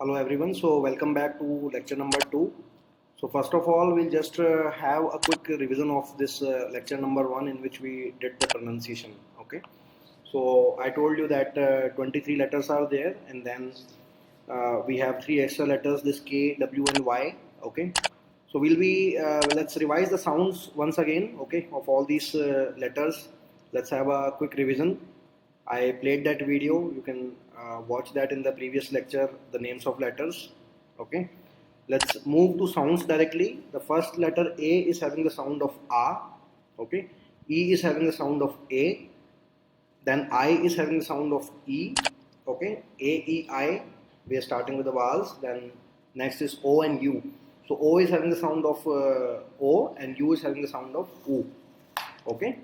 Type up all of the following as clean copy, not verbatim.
Hello everyone, so welcome back to lecture number 2. So first of all, we'll just have a quick revision of this lecture number 1 in which we did the pronunciation. Okay, so I told you that 23 letters are there, and then we have 3 extra letters, this K, W and Y. Okay, so let's revise the sounds once again, okay, of all these letters. Let's have a quick revision. I played that video. You can watch that in the previous lecture, the names of letters. Okay. Let's move to sounds directly. The first letter A is having the sound of A. Okay. E is having the sound of A. Then I is having the sound of E. Okay. A, E, I. We are starting with the vowels. Then next is O and U. So O is having the sound of O and U is having the sound of U. Okay.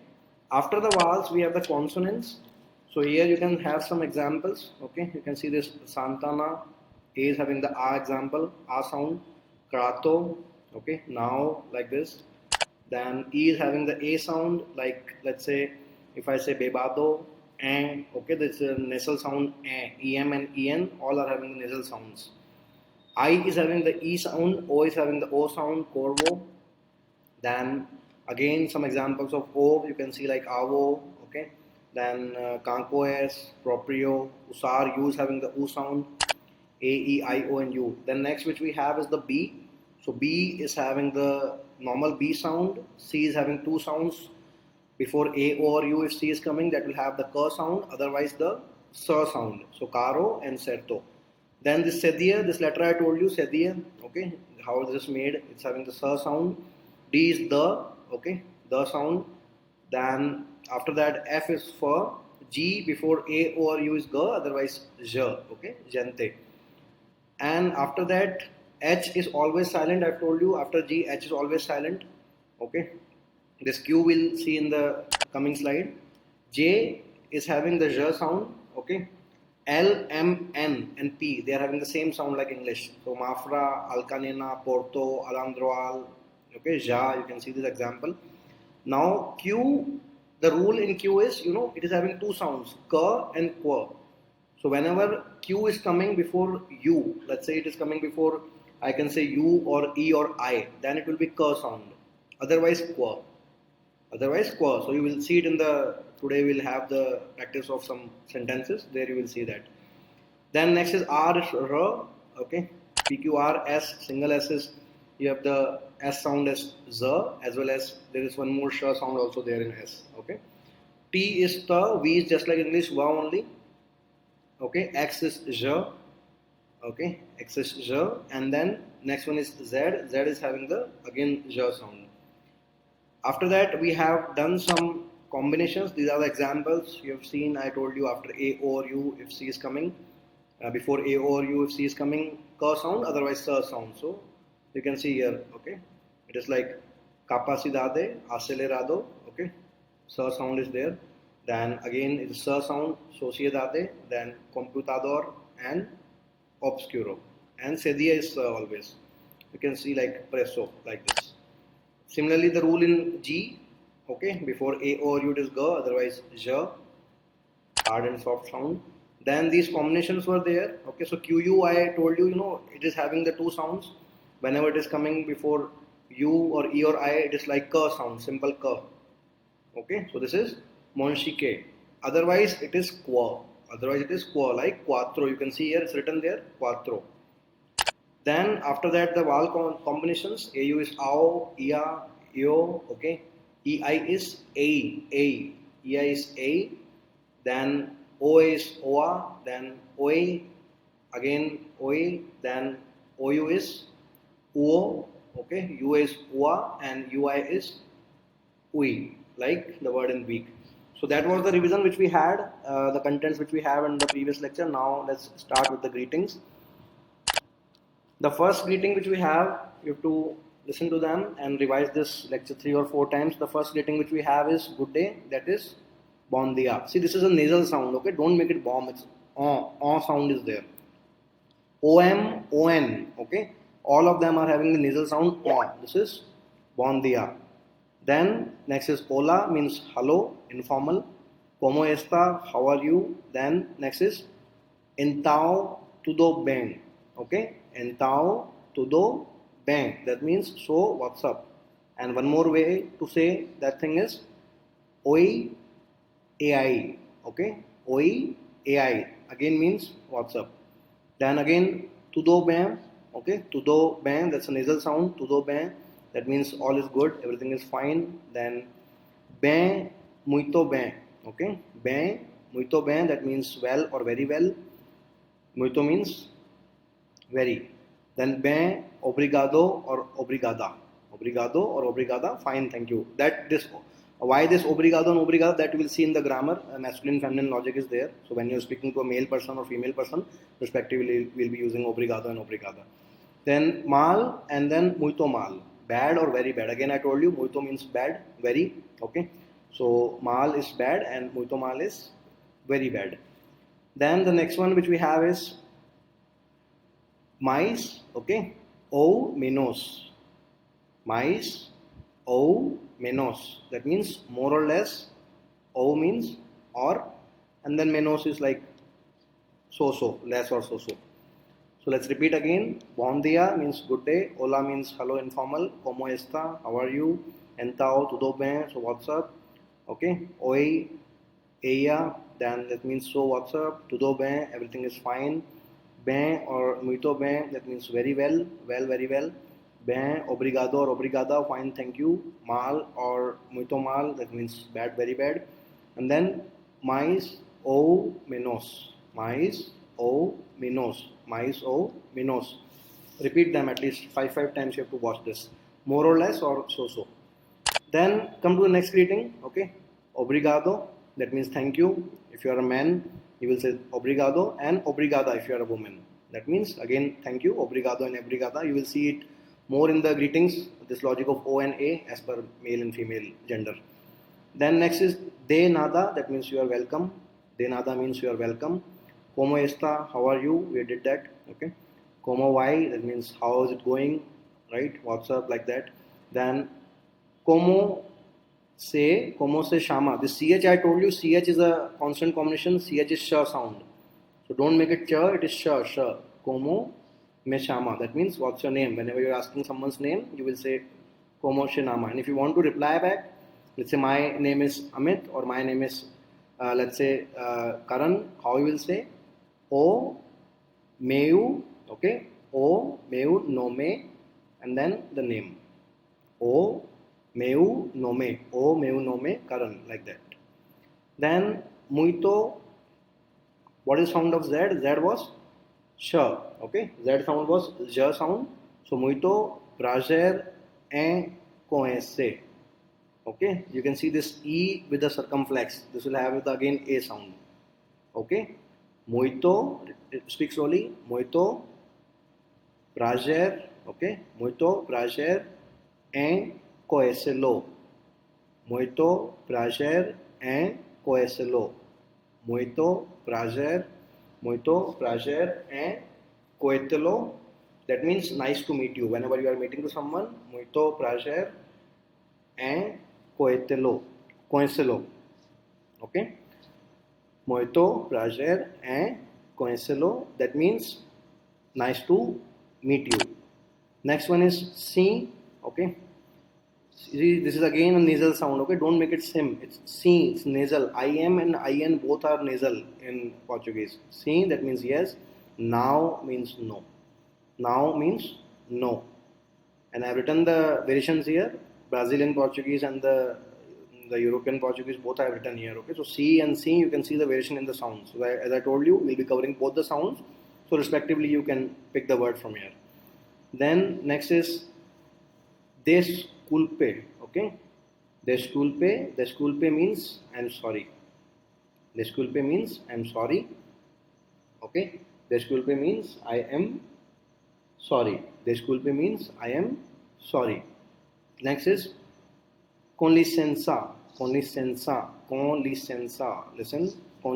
After the vowels, we have the consonants. So here you can have some examples. Okay, you can see this Santana. A is having the A example, A sound. Krato. Okay, now like this. Then E is having the A sound. Like let's say, if I say Bebado, and okay, this nasal sound. EM and EN all are having the nasal sounds. I is having the E sound. O is having the O sound. Corvo. Then again some examples of O you can see like Avo, okay. Then Kankoes, Proprio, Usar, U is having the U sound, A, E, I, O and U. Then next which we have is the B. So B is having the normal B sound, C is having two sounds. Before A, O or U if C is coming that will have the K sound, otherwise the S sound. So Caro and Certo. Then this Sedia, this letter I told you, Sedia, okay, how this is made, it's having the S sound. D is the, okay, the sound. Then after that F is for, G before A, O or U is G, otherwise J, okay, Jante. And after that H is always silent, I've told you, after G, H is always silent, okay. This Q we'll see in the coming slide. J is having the J sound, okay. L, M, N, and P, they are having the same sound like English. So Mafra, Alcanena, Porto, Alandroal, okay, Ja, you can see this example. Now Q, the rule in Q is, it is having two sounds, K and Qu. So whenever Q is coming before U, let's say it is coming before, I can say U or E or I, then it will be K sound. Otherwise Qu. Otherwise Qu. So you will see it in the, today we'll have the practice of some sentences, there you will see that. Then next is R is R, okay. PQRS, single S is, you have the S sound as Z, as well as there is one more sh sound also there in S, okay. T is T, V is just like English, Va only, okay. X is J, okay. X is J, and then next one is Z, Z is having the again J sound. After that we have done some combinations. These are the examples you have seen. I told you after A or U if C is coming, before A or U if C is coming, K sound, otherwise S sound. So you can see here, okay, it is like capacidade, acelerado, okay, S sound is there. Then again it is S sound, sociedade, then computador and obscuro, and sedia is always, you can see like presso, like this. Similarly, the rule in G, okay, before A or U it is G, otherwise J, hard and soft sound. Then these combinations were there, okay. So QU, I told you, it is having the two sounds. Whenever it is coming before U or E or I, it is like K sound, simple K, okay. So this is Monshike. Otherwise, it is Qua. Otherwise, it is Qua, like Quattro. You can see here, it's written there, Quattro. Then after that the vowel combinations, AU is AO, IA, EO, okay. EI is A, EI is A, then OA is OA, then OA, again OA, then OU is UO, okay. UA is UA and UI is UI, like the word in week. So that was the revision which we had, the contents which we have in the previous lecture. Now let's start with the greetings. The first greeting which we have, you have to listen to them and revise this lecture 3 or 4 times. The first greeting which we have is good day, that is bon dia. See, this is a nasal sound, okay? Don't make it bomb, it's sound is there. OM, ON, okay? All of them are having the nasal sound on. This is bon dia. Then next is hola, means hello, informal. Como esta, how are you? Then next is então tudo bem. okay? Então, tudo bem. That means, so, what's up? And one more way to say that thing is, oi, AI, okay? Oi, AI, again means, what's up? Then again, tudo bem, okay? Tudo bem, that's a nasal sound, tudo bem. That means all is good, everything is fine. Then, bem, muito bem, okay? Bem, muito bem, that means well or very well. Muito means very. Then bem, obrigado or obrigada. Obrigado or obrigada, fine, thank you. That this why this obrigado and obrigada, that you will see in the grammar. Masculine, feminine logic is there. So when you're speaking to a male person or female person, respectively, we'll be using obrigado and obrigada. Then mal and then muito mal. Bad or very bad. Again, I told you muito means bad, very. Okay. So mal is bad and muito mal is very bad. Then the next one which we have is mais, okay, ou menos. Mais ou menos. That means more or less. Ou means or, and then menos is like so, less or so. So let's repeat again. Bom dia means good day. Hola means hello, informal. Como está? How are you? Então, tudo bem? So what's up? Okay. Oi, ella. Then that means so what's up? Tudo bem? Everything is fine. Bem or muito bem. That means very well. Well, very well. Bem, obrigado or obrigada. Fine, thank you. Mal or muito mal. That means bad, very bad. And then mais ou menos. Mais ou menos. Mais ou menos. Repeat them at least five times. You have to watch this. More or less or so. Then come to the next greeting. Okay. Obrigado. That means thank you. If you are a man, you will say obrigado, and obrigada if you are a woman. That means again thank you. Obrigado and obrigada. You will see it more in the greetings. This logic of O and A as per male and female gender. Then next is de nada. That means you are welcome. De nada means you are welcome. Como está? How are you? We did that. Okay. Como vai? That means how is it going? Right? What's up? Like that. Then como se llama. This CH I told you, CH is a consonant combination. CH is sh sound. So don't make it ch, it is sh. Como me llama. That means what's your name? Whenever you're asking someone's name, you will say como se llama. And if you want to reply back, let's say my name is Amit or my name is let's say Karan, how you will say? O meu, okay? O meu nome, and then the name. O meu nome, Karan, like that. Then muito, what is sound of Z? Z was sh, okay? Z sound was j sound. So muito prazer em conhecer. Okay, you can see this E with the circumflex. This will have the again A sound. Okay, muito, speak slowly. Muito prazer, okay? Muito prazer em conhecê-lo. Muito prazer em conhecê-lo. Muito prazer em conhecê-lo. That means nice to meet you. Whenever you are meeting to someone, muito prazer em conhecê-lo. Okay? Muito prazer em conhecê-lo. That means nice to meet you. Next one is sim. Okay? See, this is again a nasal sound. Okay? Don't make it sim. It's sim. It's nasal. IM and IN both are nasal in Portuguese. Sim, that means yes. Now means no. Now means no. And I've written the variations here. Brazilian Portuguese and the European Portuguese both I have written here. Okay, so C and C, you can see the variation in the sounds. So as I told you, we'll be covering both the sounds. So respectively, you can pick the word from here. Then next is desculpe. Okay, desculpe means I'm sorry. Desculpe means I'm sorry. Okay, desculpe means I am sorry. Desculpe means I am sorry. Next is con licença. Listen, con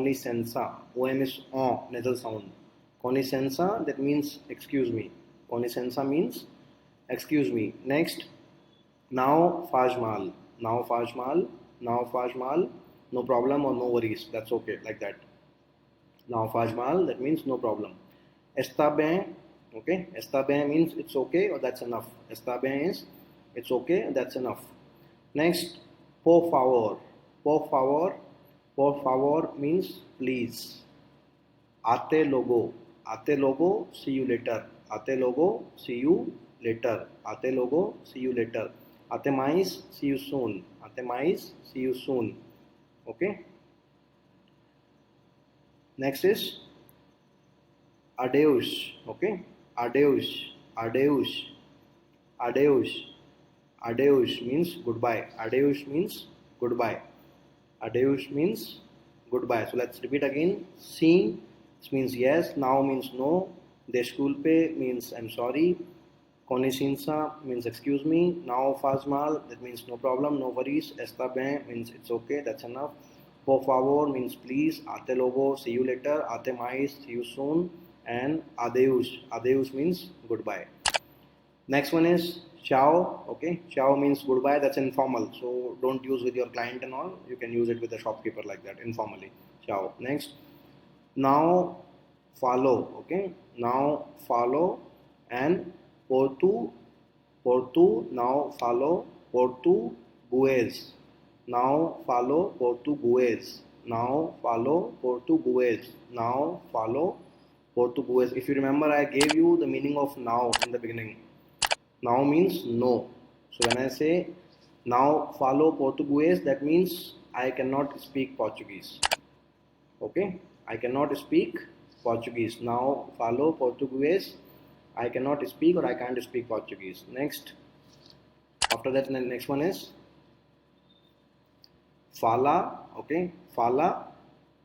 licença. OM is on, nasal sound. Con licença, that means excuse me. Con licença means excuse me. Next, now faz mal. No problem or no worries. That's okay, like that. Now faz mal, that means no problem. Está bem, Okay, está bien means it's okay or that's enough. Está bien is it's okay, that's enough. Next, por favor. Por favor. Por favor means please. Ate logo. Ate logo, see you later. Ate logo, see you later. Ate logo, see you later. Ate mais, see you soon. Ate mais, see you soon. Okay. Next is adeus. Okay. Adeus. Adeus. Adeus. Adeus means goodbye. Adeus means goodbye. Adeus means goodbye. So let's repeat again. Sim means yes. Now means no. Desculpe means I'm sorry. Com licença means excuse me. Now faz mal, that means no problem, no worries. Está bem means it's okay, that's enough. Por favor means please. Até logo, see you later. Até mais, see you soon. And adeus. Adeus means goodbye. Next one is ciao. Okay, ciao means goodbye. That's informal, so don't use with your client and all. You can use it with a shopkeeper like that informally. Ciao. Next, now follow. Okay, now follow and portu now follow Portuguese. Now follow Portuguese. Now follow Portuguese. Now follow Portuguese. If you remember, I gave you the meaning of now in the beginning. Now means no. So when I say now follow Portuguese, that means I cannot speak Portuguese. Okay, I cannot speak Portuguese. Now follow Portuguese. I cannot speak or I can't speak Portuguese. Next, after that, the next one is fala. Okay, fala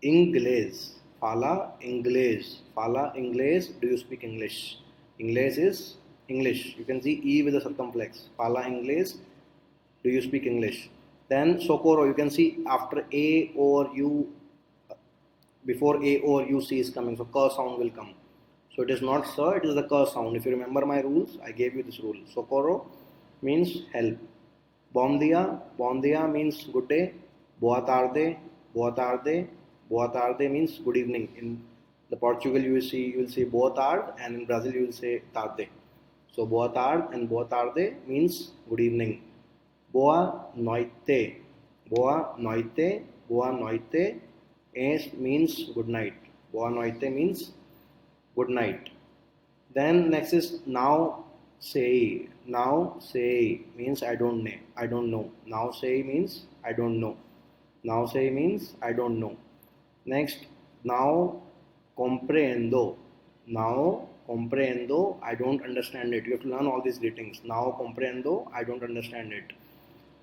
inglês. Fala inglês. Fala inglês. Do you speak English? Inglês is English. You can see E with a circumflex. Fala inglês. Do you speak English? Then socorro. You can see after A or U, before A or U, C is coming. So K sound will come. So it is not sir, it is the K sound. If you remember my rules, I gave you this rule. Socorro means help. Bom dia. Bom dia means good day. Boa tarde. Boa tarde. Boa tarde means good evening. In the Portugal you will say boa tarde, and in Brazil you will say tarde. So boa tarde and boa tarde means good evening. Boa noite. Boa noite. Boa noite means good night. Boa noite means good night. Then next is now say. Now say means I don't know. Now say means I don't know. Now say means I don't know. Next, now comprendo. Now comprendo, I don't understand it. You have to learn all these greetings. Now comprendo, I don't understand it.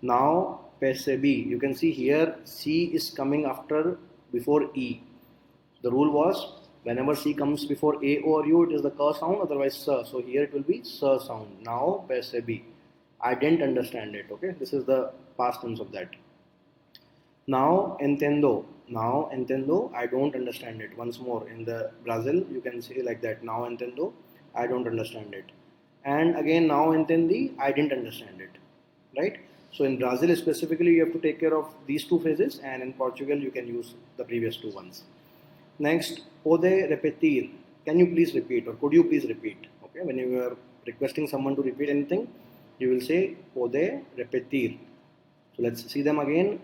Now percebi. You can see here C is coming before E. The rule was whenever C comes before A or U, it is the K sound, otherwise sir. So here it will be sir sound. Now percebi. I didn't understand it. Okay, this is the past tense of that. Now entendo. Now entendo, I don't understand it. Once more, in the Brazil, you can say like that. Now entendo, I don't understand it. And again, now entendi, I didn't understand it. Right? So in Brazil specifically, you have to take care of these two phases, and in Portugal, you can use the previous two ones. Next, pode repetir. Can you please repeat, or could you please repeat? Okay, when you are requesting someone to repeat anything, you will say pode repetir. So let's see them again.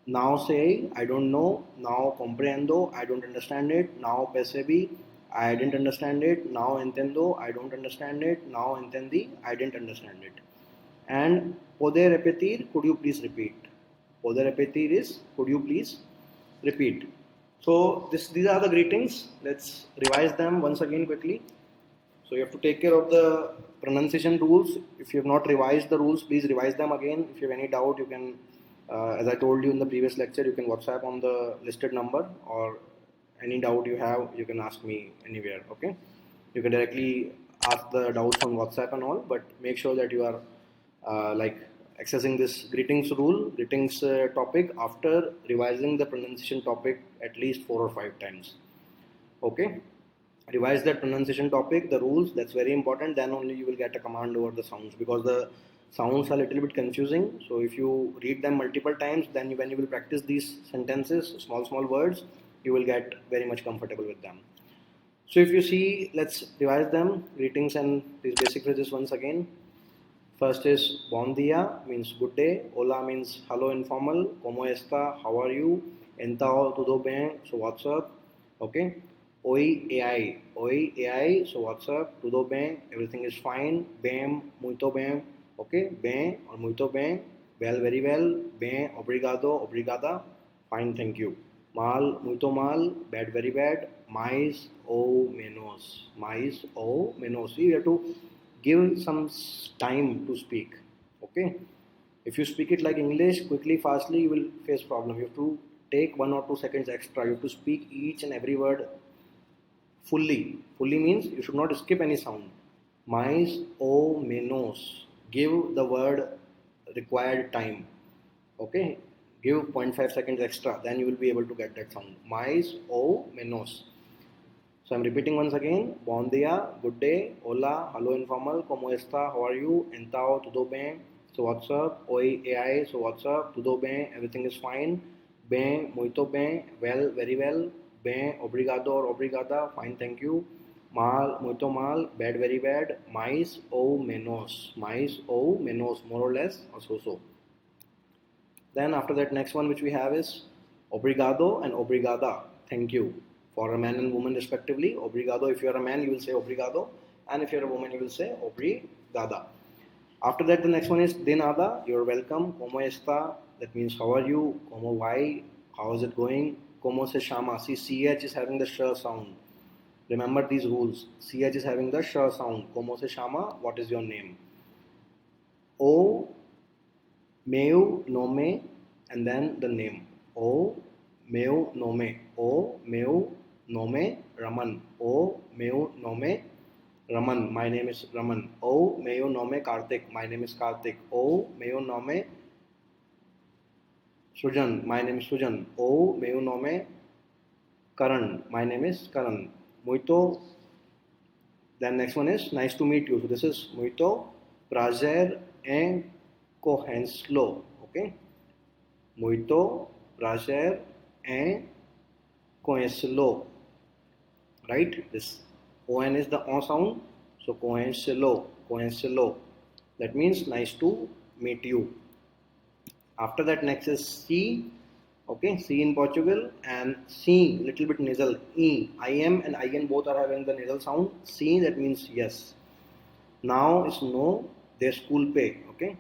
Now say I don't know. Now comprendo, I don't understand it. Now percebi, I didn't understand it. Now entendo, I don't understand it. Now entendi, I didn't understand it. And pode repetir, could you please repeat? Pode repetir is could you please repeat? So these are the greetings. Let's revise them once again quickly. So you have to take care of the pronunciation rules. If you have not revised the rules, please revise them again. If you have any doubt, you can, as I told you in the previous lecture, you can WhatsApp on the listed number, or any doubt you have, you can ask me anywhere. Okay, you can directly ask the doubts on WhatsApp and all, but make sure that you are accessing this greetings topic after revising the pronunciation topic at least 4 or 5 times. Okay, revise that pronunciation topic, the rules, that's very important. Then only you will get a command over the sounds, because the sounds are a little bit confusing. So if you read them multiple times, then when you will practice these sentences, small words, you will get very much comfortable with them. So if you see, let's revise them. Greetings and these basic phrases once again. First is bon dia means good day. Hola means hello informal. Como esta? How are you? Então tudo bem? So what's up? Okay. Oi AI. Oi AI. So what's up? Tudo bem? Everything is fine. Bem, muito bem. Okay. Bem or muito bem. Well, very well. Bem, obrigado, obrigada. Fine, thank you. Mal, muito mal. Bad, very bad. Mais ou menos. Mais ou menos. See, you have to give some time to speak. Okay. If you speak it like English quickly, fastly, you will face problem. You have to take 1 or 2 seconds extra. You have to speak each and every word fully. Fully means you should not skip any sound. Mais ou menos. Give the word required time. Okay. Give 0.5 seconds extra. Then you will be able to get that sound. Mais ou menos. So I'm repeating once again. Bon dia, good day, hola, hello informal, como esta, how are you, então, tudo bem, so what's up, oi AI, so what's up, tudo bem, everything is fine, bem, muito bem, well, very well, bem, obrigado or obrigada, fine, thank you, mal, muito mal, bad, very bad, mais ou menos, more or less, or so. Then after that, next one which we have is obrigado and obrigada. Thank you. For a man and woman respectively. Obrigado. If you are a man, you will say obrigado. And if you are a woman, you will say obrigada. After that, the next one is de nada. You're welcome. Como está? That means how are you? Como why? How is it going? Como se llama? See, CH is having the sh sound. Remember these rules. CH is having the sh sound. Como se llama? What is your name? O meu nome and then the name. O meu nome. O meu nome Raman. O meu nome Raman. My name is Raman. O meu nome Karthik. My name is Karthik. O meu nome Sujan. My name is Sujan. O meu nome Karan. My name is Karan. Muito. Then next one is nice to meet you. So this is muito prazer em conhecê-lo. Okay. Muito prazer em conhecê-lo. Right? This on is the on sound. So conhecê-lo. Conhecê-lo. That means nice to meet you. After that, next is C. Okay, C in Portugal and C little bit nasal. E. IM and IN both are having the nasal sound. C that means yes. Now is no. Desculpe. Okay.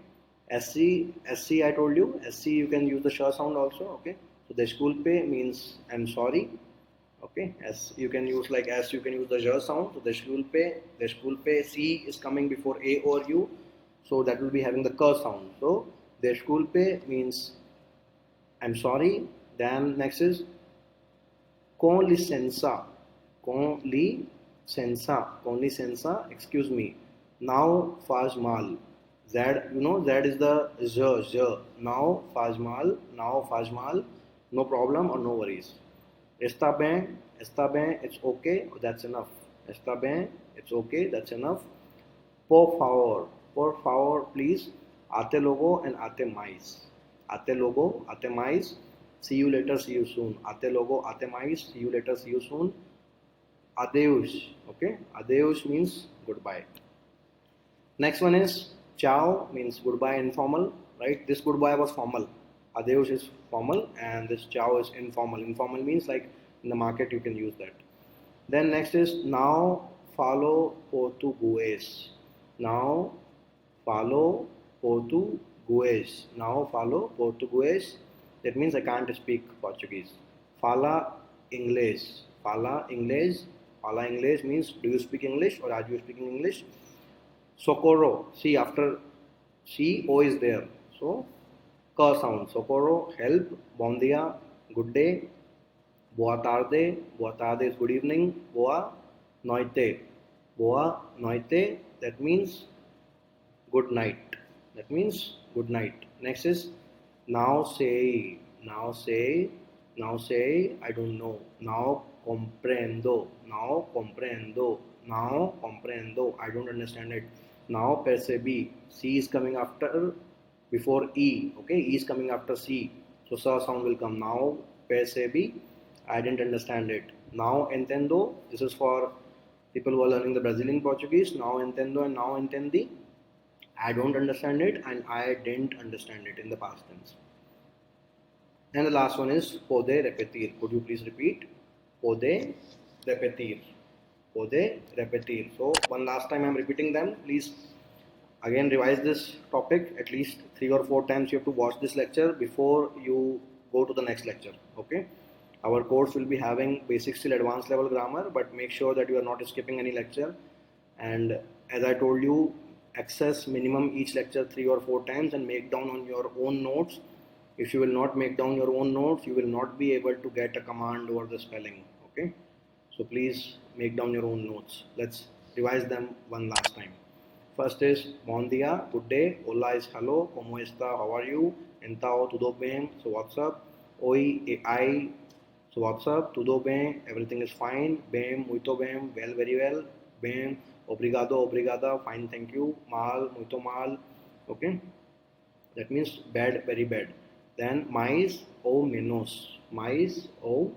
SC I told you. SC you can use the sh sound also. Okay. So desculpe means I'm sorry. Okay. As you can use like as you can use the j sound. So desculpe. C is coming before A or U. So that will be having the k sound. So desculpe means I'm sorry. Then next is con licença. Con licença. Excuse me. Now faz mal. Z, you know, Z is the z. Now faz mal. No problem or no worries. Está bem. It's okay. That's enough. Está bem. It's okay. That's enough. Por favor, please. Até logo and até mais. Até logo, até mais. See you later, see you soon. Até logo, até mais. See you later, see you soon. Adeus. Okay. Adeus means goodbye. Next one is ciao means goodbye informal. Right. This goodbye was formal. Adeus is formal and this ciao is informal. Informal means like in the market you can use that. Then next is now follow Portuguese. Now follow Portuguese. Now follow Portuguese. That means I can't speak Portuguese. Fala English. Fala English. Fala English means do you speak English or are you speaking English? Socorro. See after C O is there. So ka sound. Socorro, help. Bon dia, good day. Boa tarde. Boa tarde is good evening. Boa noite. Boa noite. That means good night. That means good night. Next is now say. I don't know. Now comprendo. I don't understand it. Now percebi. C is coming after before E. Okay, E is coming after C. So sa sound will come. Now percebi. I didn't understand it. Now entiendo. This is for People who are learning the Brazilian Portuguese, now entendo and now entendi. I don't understand it and I didn't understand it in the past tense. And the last one is pode repetir. Could you please repeat? Pode repetir. Pode repetir. So one last time I'm repeating them. Please again revise this topic at least 3 or 4 times. You have to watch this lecture before you go to the next lecture. Okay. Our course will be having basics till advanced level grammar, but make sure that you are not skipping any lecture. And as I told you, access minimum each lecture 3 or 4 times and make down on your own notes. If you will not make down your own notes, you will not be able to get a command over the spelling. Okay, so please make down your own notes. Let's revise them one last time. First is bon dia, good day. Hola is hello. Como está? How are you? Então, tudo bem? So what's up? Oi, ai. So what's up? Tudo bem? Everything is fine. Bem, muito bem. Well, very well. Bem, obrigado, obrigada. Fine, thank you. Mal, muito mal. Okay, that means bad, very bad. Then mais ou menos. Mais ou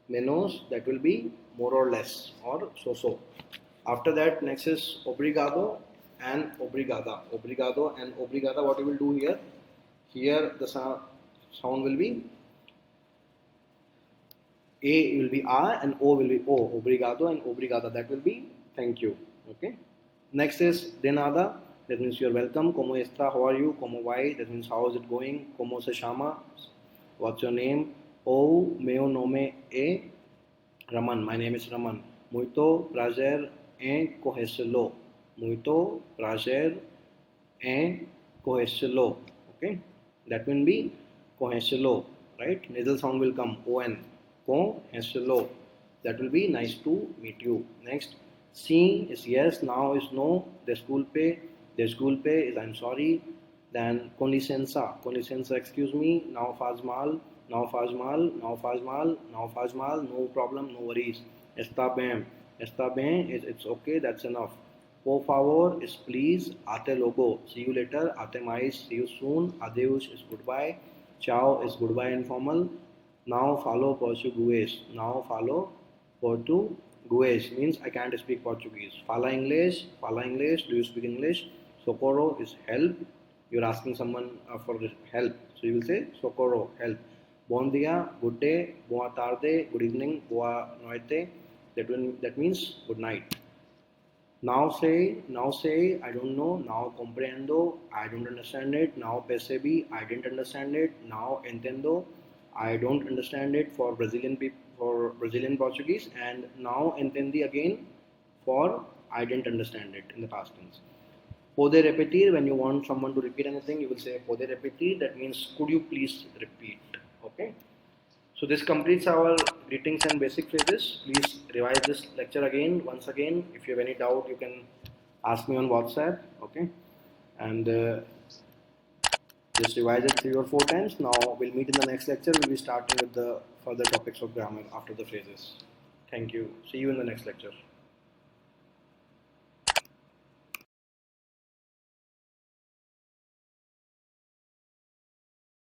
menos, that will be more or less or so. After that, next is obrigado and obrigada. Obrigado and obrigada, what you will do here? Here the sound will be A will be A and O will be O. Obrigado and obrigada, that will be thank you. Okay. Next is de nada, that means you're welcome. Como está? How are you? Como vai? That means how is it going? Como se chama? What's your name? O meu nome é Raman. My name is Raman. Muito prazer em conhecê-lo. Muito prazer em conhecê-lo. Okay, that will be conhecê-lo, right? Nasal sound will come. On. Conhecê-lo. That will be nice to meet you. Next, sim is yes, now is no. Desculpe is I'm sorry. Then con licença, excuse me. Now faz mal, now faz mal, now faz mal, now faz mal. No problem, no worries. Está bem is it's okay, that's enough. Por favor is please. Ate logo, see you later. Ate mais, see you soon. Adeus is goodbye. Ciao is goodbye informal. Now follow Portuguese. Now follow Portuguese means I can't speak Portuguese. Fala English. Do you speak English? Socorro is help. You're asking someone for help, so you will say socorro, help. Bon dia, good day. Boa tarde, good evening. Boa noite, that means good night. Now say, I don't know. Now comprendo, I don't understand it. Now percebi, I didn't understand it. Now entendo, I don't understand it for Brazilian people, for Brazilian Portuguese. And now entendi again for I didn't understand it in the past tense. Pode repetir, when you want someone to repeat anything, you will say pode repetir. That means could you please repeat. Okay. So this completes our greetings and basic phrases. Please revise this lecture again, once again. If you have any doubt, you can ask me on WhatsApp. Okay. And just revise it 3 or 4 times. Now we'll meet in the next lecture. We'll be starting with the further topics of grammar after the phrases. Thank you. See you in the next lecture.